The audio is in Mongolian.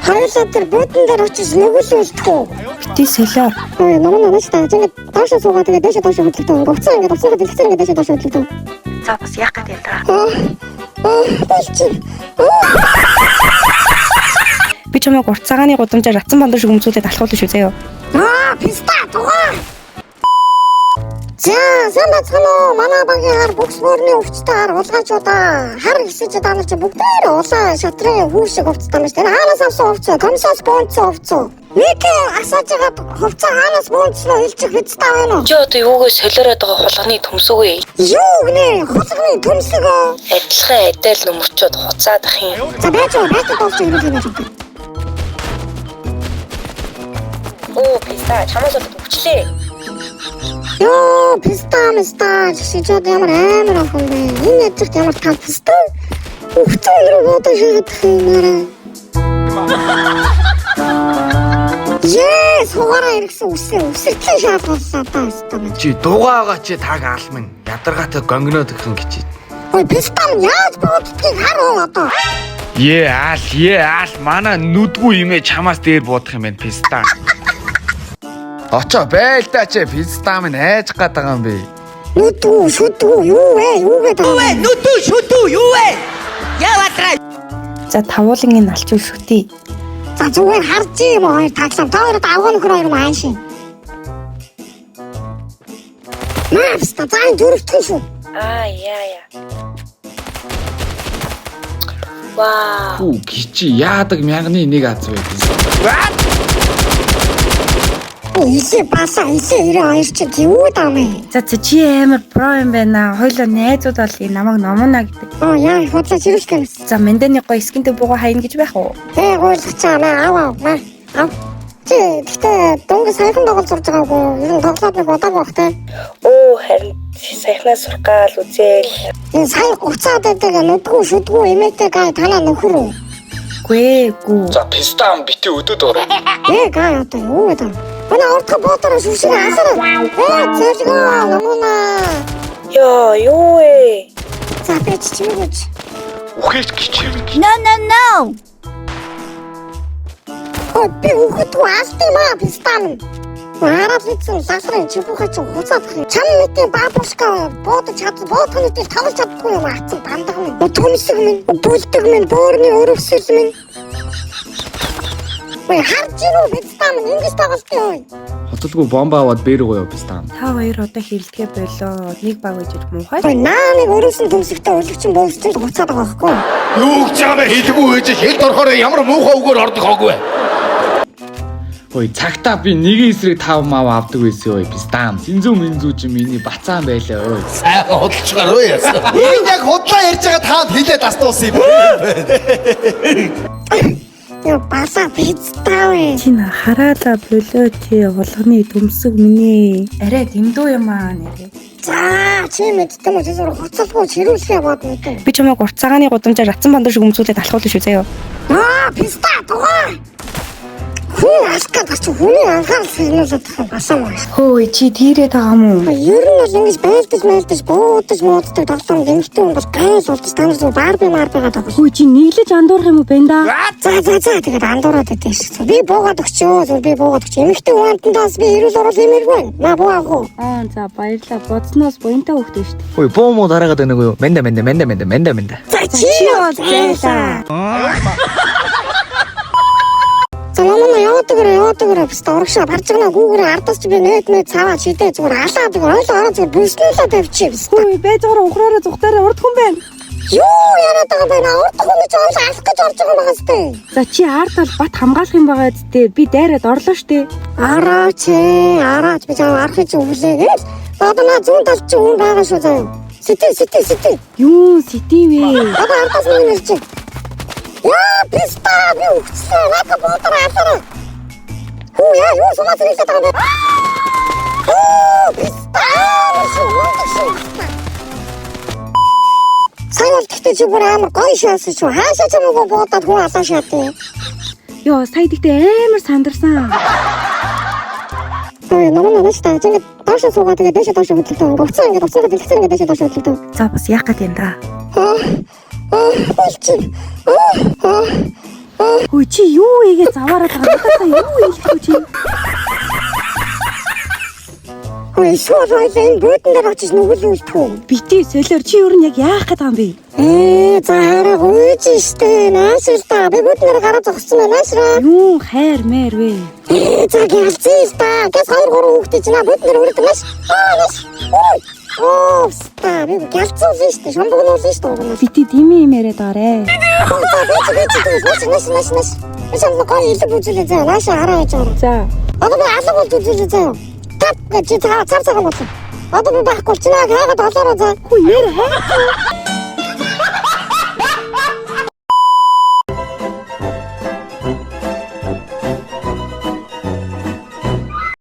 Хоёулаа тэр буудан дээр очиж нөгөөлөлдөх үү? Бити солиор. Намаа нааштай ингээд доошо суугаад тэгээд дээшээ доошо хөдлөлтөө. Уцаа ингээд уцаа дэлгэцэн ингээд дээшээ доошо хөдлөлтөө. За бас яах гэдэг юм даа. Болчих. Би чамайг урт цагааны гудамжаар атсан бандар шиг өмсүүлээд алхуулж шүү заяа. Писта тугаа. Замцгано манай багийн бокс мөрний өвчтөр улгаачудаа хар гисэж данарч бүгдээр улаан шатрын хүүшиг хувцтай маш тэр хаанаас авсан хувцас комиссаас бонцсон хувцас нэг асааж байгаа хувцас хаанаас бонцсноо хэлчих хэвчтэй байна уу? Чи одоо юугаа солиороод байгаа хулганы төмсөгүй? Юу гэнэ хулганы төмсөг адилхан адил нөмөрчүүд хуцаад ах юм. За байж тоолч ирүүлээ гэж байна. Оо писта чамаас өвчлээ. Ёо писта жишээд ямар амар охин бэ? Энэ ядчирт ямар тав писта? Ухцаа руу бодож ирэх юм аа. Хугараа ирсэн үсэртлийн шаардлагатай писта. Чи дугаагаа чи таг алмын ядаргаатай гонгноод өгсөн гэж. Ой писта яаж боддгийг хараа одоо. Яал манай нүдгүй имээ чамаас дээр буудах юм байна писта. Очоо байлдаа чи писта минь айж гад байгаа юм бэ? Нүдгүй шүдгүй юу гэдэг вэ? Нүдгүй шүдгүй юу вэ? Яваатраа. За тавуулын энэ алчуул шүтээ. За зүгээр харж юм хоёр таглам. Та хоёроо авгаа нөхөр хоёр маань шин. Писта зайн дөрөвтгөн шүү. Яа. Вау. Хүү гिची яадаг мягны нэг аз бай писта. Иси баса чи юу таамаа. За чи амар про юм байна. Хоёлоо найзууд бол намайг номоно гэдэг. Яа хотлоо чирүүлсэн. За мэндэний гоё скинтэй бууга хайна гэж байх уу? Ойлгоцоо аа. Чи гэхдээ дөнгөж сайхан тоглож сурж байгаагүй. Ер нь тоглоод нэг удааг байх те. Харин сайхнаа сургаал үзээл. Энэ сайн уцаад байдаг нүдгүй шүдгүй эмээтэй танаа нөхөр үү? Гүү. За писта ам бити өдөд ороо. Гай одоо юу гэдэг. Манай ордох ботор шүшиг асараа. Зэрэгөө намуна. Юу вэ? За бич чимэгч. Ухээч гिची. No. Би үхэтгүй алтимаа пистан. Хараад литсэн сасрын чипүүхэ чи хуцаад хин. Чам мэдээ баабушка бодож боотны дээр тавж чаддгүй юм аацсан бандаг минь. Төмсөг минь, бүлдэг минь, боорны өрөвсөл минь. Харж ирүү пистан ингэж тоглолттой. Хотолгүй бомба аваад бэрэг гоё писта. Та хоёр одоо хилдгээ болоо. Нэг баг гэж муухай. Нэг өрөөсөн төмсөгтэй өлөгчин боосч хуцаад байгаа байхгүй. Юу гэж байгаа бэ? Хэлгүй ээж хэл дорохоор ямар муухай үгээр ордог хоогүй. Ой цагтаа би нэг эсрэг 5 мав авдаг байсан ой писта. Синзүү чи миний бацаан байлаа ой. Сайхан худалчгаар өө яасан. Энэ яг худлаа ярьж байгаа таанд хилээд астуусан юм. Яа баса пистаа. Чин хараалаа болоо чи хулганы төмсөг минь. Арай гимдүү юм аа нэрээ. За чи мэддэг юм чи зур хуцалгүй чирүүлэхээ бод мэдээ. Би чамайг урт цагааны гудамжаар атсан бандар шиг өмсүүлээд алхуулж шүү заяа. Писта тугаа. Хүн аскад гарч хүний анхаарал хянуулдаг басан байна. Хөөе чи тийрээ байгаа мó? Ер нь бол ингэж байлдаж бууддаг тоглоом гэмтэн бол гайс болчих танаас барби байгаа. Хөөе чи нийлэж андуурах юм уу бэ да? За тэгээд андуураад байдаг шүү. Би буугаад өгчөө. Эмэгтэй хүнтээс би эрүүл орол имэргүй. Наа буугаагүй. За баярлаа. Бодсноос буянтаа хөхтэй шүү дээ. Ой боо мо дараагаад байна уу? Менда. За чи яа зайлаа. Замана яваад өгөрөө писта урагшаа баржгана гүүгээрээ ардаас чи би нэт цаваа шидээ зүгээр алаад ойлоо зүгээр бүслүүлээ тавьчих писта. Хөөе байжгаар ухраараа зүгтаараа урд хүн байна. Юу яриад байгаа байна? Урд хүн ч олоо алах гэж орж байгаа байгаа сте. За чи ард бол бат хамгаалах юм байгаа зү. Би дайраад орлоо штэ. Араач би чам арахыг өвлээгээл. Одоо на зүүн талд чи хүн байгаа шүү заяа. Сэтэ. Юу сэтивэ? Одоо ардаас нэг нэрч. Яа писта би ухцсан надад ботор асараа. Юу сумаас ирээд байгаа юм бэ? Писта. Сайн гэхдээ чи бүр амар гоё шаасан шүү. Хаашаа ч юм уу бодоод хүн алаа шаатыг. Сая дэгтээ амар сандарсан. Намаа нааштай ингээд доошо суугаад тэгээд дээшээ доошо хөдлөлтөө. Уцаа ингээд дэлгэцэн ингээд дээшээ доошо хөдлөлтөө. За бас яах гээд юм да? Болчих. Ой чи юу ийгээ заваараад байгаа надад юу ийх чи? Ой шууд энэ буудан дээр очиж нүгэлүүлдэг үү? Бити солиор чи юу нэг яах гээд байгаа юм бэ? За хараа гүйж штэ. Наашилта би буудан дээр гараа зогссон байна наашраа. Юу хайр мэр вэ? За гэлцээс та. Гэс 2 3 хүүхдээ чинь буудан дээр өрөдөг маш. Маш. Оо ста би гэлцүүлсэн штэ. Шамбагнуулсан штэ угнаа. Бити дими мэрэ даарэ. Маш. Эсэм гой илэг үзүүлээ заа. Нааша хараа яж байгаа. За. Одоо би алга бол үзүүлээ заа. Тап гэж цаа болсон. Одоо би байхгүй ч наа хаагаад олоороо заа. Хүү яар хайр.